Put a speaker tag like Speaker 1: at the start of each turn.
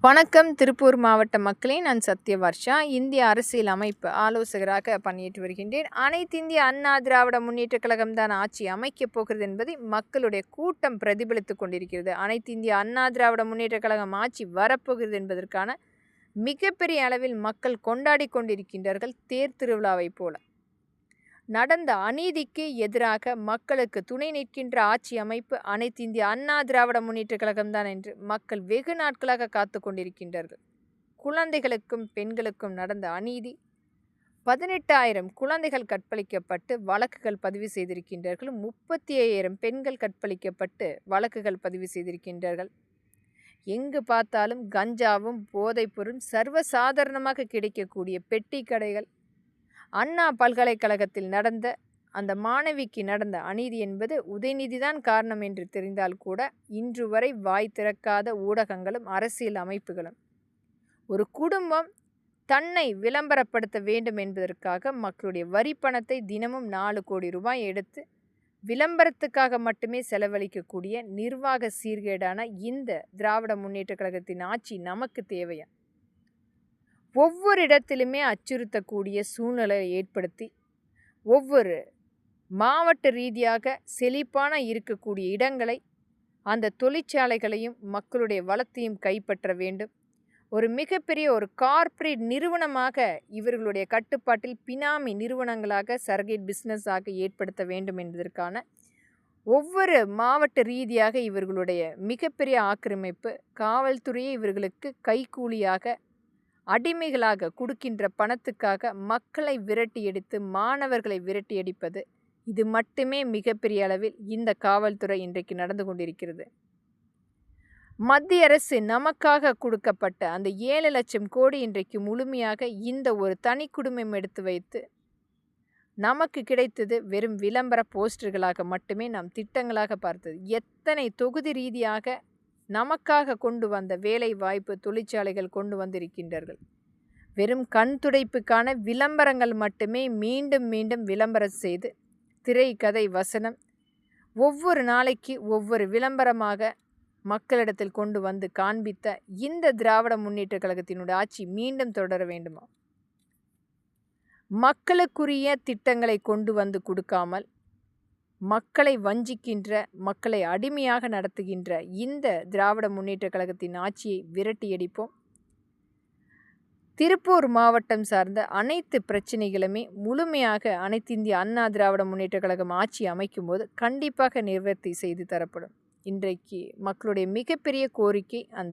Speaker 1: வணக்கம் திருப்பூர் மாவட்ட மக்களே, நான் சத்யவர்ஷா. இந்திய அரசியல் அமைப்பு ஆலோசகராக பணியேற்று வருகின்றேன். அனைத்து இந்திய அண்ணா திராவிட முன்னேற்ற கழகம் தான் ஆட்சி அமைக்கப் போகிறது என்பதை மக்களுடைய கூட்டம் பிரதிபலித்துக் கொண்டிருக்கிறது. அனைத்து இந்திய அண்ணா திராவிட முன்னேற்ற கழகம் ஆட்சி வரப்போகிறது என்பதற்கான மிகப்பெரிய அளவில் மக்கள் கொண்டாடி கொண்டிருக்கின்றார்கள், தேர் திருவிழாவை போல. நடந்த அநீதிக்கு எதிராக மக்களுக்கு துணை நிற்கின்ற ஆட்சி அமைப்பு அனைத்து இந்திய அண்ணா திராவிட முன்னேற்ற கழகம்தான் என்று மக்கள் வெகு நாட்களாக காத்து கொண்டிருக்கின்றார்கள். குழந்தைகளுக்கும் பெண்களுக்கும் நடந்த அநீதி, 18,000 குழந்தைகள் கற்பழிக்கப்பட்டு வழக்குகள் பதிவு செய்திருக்கின்றார்கள். 35,000 பெண்கள் கற்பழிக்கப்பட்டு வழக்குகள் பதிவு செய்திருக்கின்றார்கள். எங்கு பார்த்தாலும் கஞ்சாவும் போதைப்பொருளும் சர்வசாதாரணமாக கிடைக்கக்கூடிய பெட்டி கடைகள். அண்ணா பல்கலைக்கழகத்தில் நடந்த அந்த மாணவிக்கு நடந்த அநீதி என்பது உதயநிதிதான் காரணம் என்று தெரிந்தால் கூட இன்று வரை வாய் திறக்காத ஊடகங்களும் அரசியல் அமைப்புகளும் ஒரு குடும்பம் தன்னை விளம்பரப்படுத்த வேண்டும் என்பதற்காக மக்களுடைய வரி பணத்தை தினமும் 4 கோடி ரூபாய் எடுத்து விளம்பரத்துக்காக மட்டுமே செலவழிக்கக்கூடிய நிர்வாக சீர்கேடான இந்த திராவிட முன்னேற்ற கழகத்தின் ஆட்சி நமக்கு தேவையா? ஒவ்வொரு இடத்திலுமே அச்சுறுத்தக்கூடிய சூழ்நிலையை ஏற்படுத்தி ஒவ்வொரு மாவட்ட ரீதியாக செழிப்பான இருக்கக்கூடிய இடங்களை, அந்த தொழிற்சாலைகளையும் மக்களுடைய வளத்தையும் கைப்பற்ற வேண்டும். ஒரு மிகப்பெரிய ஒரு கார்ப்பரேட் நிறுவனமாக இவர்களுடைய கட்டுப்பாட்டில் பினாமி நிறுவனங்களாக சர்கைட் பிஸ்னஸாக ஏற்படுத்த வேண்டும் என்பதற்கான ஒவ்வொரு மாவட்ட ரீதியாக இவர்களுடைய மிகப்பெரிய ஆக்கிரமிப்பு, காவல்துறையை இவர்களுக்கு கைக்கூலியாக அடிமைகளாக கொடுக்கின்ற பணத்துக்காக மக்களை விரட்டியடித்து மாணவர்களை விரட்டியடிப்பது, இது மட்டுமே மிகப்பெரிய அளவில் இந்த காவல்துறை இன்றைக்கு நடந்து கொண்டிருக்கிறது. மத்திய அரசு நமக்காக கொடுக்கப்பட்ட அந்த 7 லட்சம் கோடி இன்றைக்கு முழுமையாக இந்த ஒரு தனி குடும்பம் எடுத்து வைத்து நமக்கு கிடைத்தது வெறும் விளம்பர போஸ்டர்களாக மட்டுமே நாம் திட்டங்களாக பார்த்தது. எத்தனை தொகுதி ரீதியாக நமக்காக கொண்டு வந்த வேலை வாய்ப்பு தொழிற்சாலைகள் கொண்டு வந்திருக்கின்றார்கள். வெறும் கண் துடைப்புக்கான விளம்பரங்கள் மட்டுமே மீண்டும் மீண்டும் விளம்பரம் செய்து திரை கதை வசனம் ஒவ்வொரு நாளைக்கு ஒவ்வொரு விளம்பரமாக மக்களிடத்தில் கொண்டு வந்து காண்பித்த இந்த திராவிட முன்னேற்ற கழகத்தினுடைய ஆட்சி மீண்டும் தொடர வேண்டுமா? மக்களுக்குரிய திட்டங்களை கொண்டு வந்து கொடுக்காமல் மக்களை வஞ்சிக்கின்ற, மக்களை அடிமையாக நடத்துகின்ற இந்த திராவிட முன்னேற்ற கழகத்தின் ஆட்சியை விரட்டியடிப்போம். திருப்பூர் மாவட்டம் சார்ந்த அனைத்து பிரச்சனைகளுமே முழுமையாக அனைத்து இந்திய அண்ணா திராவிட முன்னேற்ற கழகம் ஆட்சி அமைக்கும் போது கண்டிப்பாக நிவர்த்தி செய்து தரப்படும். இன்றைக்கு மக்களுடைய மிகப்பெரிய கோரிக்கை அந்த